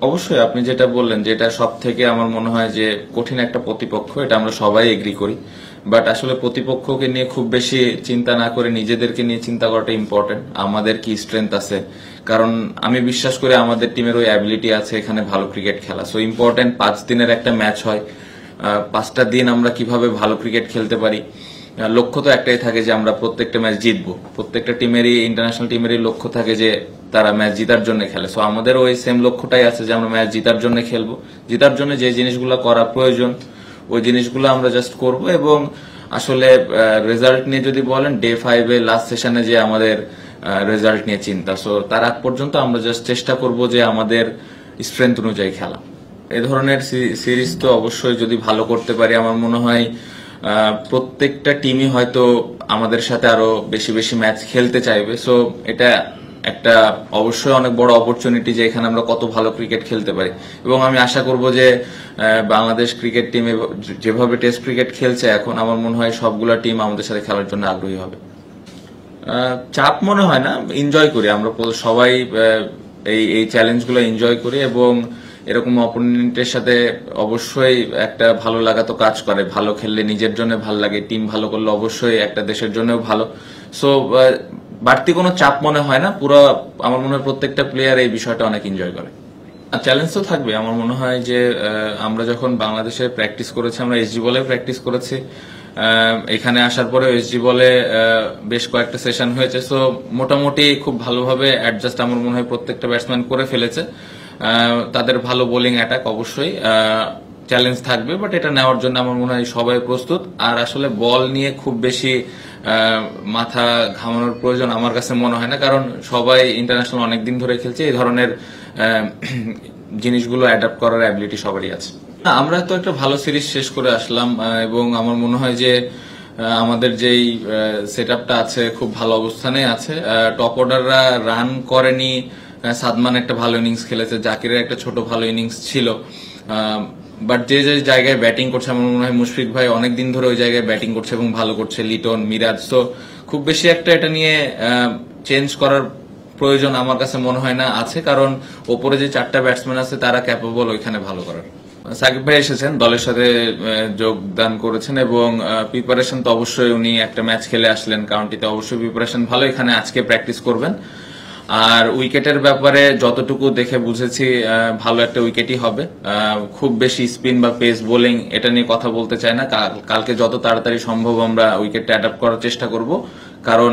অবশ্যই আপনি যেটা বললেন যেটা সব থেকে আমার মনে হয় যে কঠিন একটা প্রতিপক্ষ, এটা আমরা সবাই এগ্রি করি। বাট আসলে প্রতিপক্ষকে নিয়ে খুব বেশি চিন্তা না করে নিজেদেরকে নিয়ে চিন্তা করাটা ইম্পর্টেন্ট। আমাদের কি স্ট্রেংথ আছে, কারণ আমি বিশ্বাস করি আমাদের টিমের ওই অ্যাবিলিটি আছে এখানে ভালো ক্রিকেট খেলা। সো ইম্পর্টেন্ট 5 দিনের একটা ম্যাচ হয়, 5টা দিন আমরা কিভাবে ভালো ক্রিকেট খেলতে পারি। লক্ষ্য তো একটাই থাকে যে আমরা প্রত্যেকটা ম্যাচ জিতবো। প্রত্যেকটা টিমেরই, ইন্টারন্যাশনাল টিমেরই লক্ষ্য থাকে যে তারা ম্যাচ জিতার জন্য খেলে। সো আমাদের ওই সেম লক্ষ্যটাই আছে যে আমরা ম্যাচ জিতার জন্য খেলবো। জিতার জন্য যে জিনিসগুলো করা প্রয়োজন ওই জিনিসগুলো আমরা জাস্ট করব। এবং আসলে রেজাল্ট নিয়ে যদি বলেন, ডে 5-এ লাস্ট সেশনে যে আমাদের রেজাল্ট নিয়ে চিন্তা, সো তার আগ পর্যন্ত আমরা জাস্ট চেষ্টা করব যে আমাদের স্ট্রেংথ অনুযায়ী খেলা। এ ধরনের সিরিজ তো অবশ্যই যদি ভালো করতে পারি, আমার মনে হয় প্রত্যেকটা টিমই হয়তো আমাদের সাথে আরো বেশি বেশি ম্যাচ খেলতে চাইবে। সো এটা একটা অবশ্যই অনেক বড় অপরচুনিটি যে এখানে আমরা কত ভালো ক্রিকেট খেলতে পারি। এবং আমি আশা করব যে বাংলাদেশ ক্রিকেট টিম যেভাবে টেস্ট ক্রিকেট খেলছে এখন, আমার মনে হয় সবগুলা টিম আমাদের সাথে খেলার জন্য আগ্রহী হবে। চাপ মনে হয় না, এনজয় করি আমরা সবাই। এই চ্যালেঞ্জগুলো এনজয় করি এবং এরকম অপোনেন্টের সাথে অবশ্যই একটা ভালো লাগা তো কাজ করে। ভালো খেললে নিজের জন্য ভালো লাগে, টিম ভালো করলে অবশ্যই একটা দেশের জন্যও ভালো। সো বাড়তি কোনো চাপ মনে হয় না। পুরো আমার মনে হয় প্রত্যেকটা প্লেয়ার এই বিষয়টা অনেক এনজয় করে। চ্যালেঞ্জ তো থাকবে। আমার মনে হয় যে আমরা যখন বাংলাদেশে প্র্যাকটিস করেছি, আমরা এসজি বলে প্র্যাকটিস করেছি। এখানে আসার পরে এসজি বলে বেশ কয়েকটা সেশন হয়েছে। সো মোটামুটি খুব ভালোভাবে অ্যাডজাস্ট আমার মনে হয় প্রত্যেকটা ব্যাটসম্যান করে ফেলেছে। তাদের ভালো বোলিং অ্যাটাক, অবশ্যই চ্যালেঞ্জ থাকবে, বাট এটা নেওয়ার জন্য আমার মনে হয় সবাই প্রস্তুত। আর আসলে বল নিয়ে খুব বেশি মাথা ঘামানোর প্রয়োজন আমার কাছে মনে হয় না, কারণ সবাই ইন্টারন্যাশনাল অনেকদিন ধরে খেলছে। এই ধরনের জিনিসগুলো অ্যাডাপ্ট করার অ্যাবিলিটি সবারই আছে। আমরা তো একটা ভালো সিরিজ শেষ করে আসলাম এবং আমার মনে হয় যে আমাদের যেই সেট আপটা আছে খুব ভালো অবস্থানে আছে। টপ অর্ডাররা রান করেনি, সাদমান একটা ভালো ইনিংস খেলেছে, জাকিরের একটা ছোট ভালো ইনিংস ছিল। বাট যে যে জায়গায় ব্যাটিং করছে, আমার মনে হয় মুশফিক ভাই অনেকদিন ধরে ওই জায়গায় ব্যাটিং করছে এবং ভালো করছে, লিটন, মিরাজ। তো খুব বেশি একটা এটা নিয়ে চেঞ্জ করার প্রয়োজন আমার কাছে মনে হয় না আছে, কারণ ওপরে যে 4টা ব্যাটসম্যান আছে তারা ক্যাপেবল ওইখানে ভালো করার। সাকিব ভাই এসেছেন, দলের সাথে যোগদান করেছেন এবং প্রিপারেশন তো অবশ্যই, উনি একটা ম্যাচ খেলে আসলেন কাউন্টিতে, অবশ্যই প্রিপারেশন ভালো। এখানে আজকে প্র্যাকটিস করবেন। আর উইকেটের ব্যাপারে যতটুকু দেখে বুঝেছি ভালো একটা উইকেটই হবে। খুব বেশি স্পিন বা পেস বোলিং এটা নিয়ে কথা বলতে চাই না। কালকে যত তাড়াতাড়ি সম্ভব আমরা উইকেটটা অ্যাডাপ্ট করার চেষ্টা করব, কারণ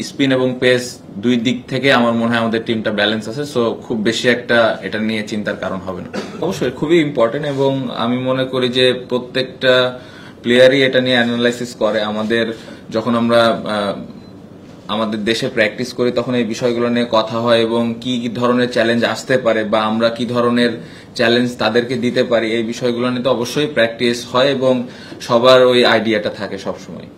স্পিন এবং পেস দুই দিক থেকে আমার মনে হয় আমাদের টিমটা ব্যালেন্স আছে। সো খুব বেশি একটা এটা নিয়ে চিন্তার কারণ হবে না। অবশ্যই খুবই ইম্পর্টেন্ট এবং আমি মনে করি যে প্রত্যেকটা প্লেয়ারই এটা নিয়ে অ্যানালাইসিস করে। আমাদের যখন আমরা আমাদের দেশে প্র্যাকটিস করি তখন এই বিষয়গুলো নিয়ে কথা হয় এবং কি ধরনের চ্যালেঞ্জ আসতে পারে বা আমরা কি ধরনের চ্যালেঞ্জ তাদেরকে দিতে পারি, এই বিষয়গুলো নিয়ে তো অবশ্যই প্র্যাকটিস হয় এবং সবার ওই আইডিয়াটা থাকে সবসময়।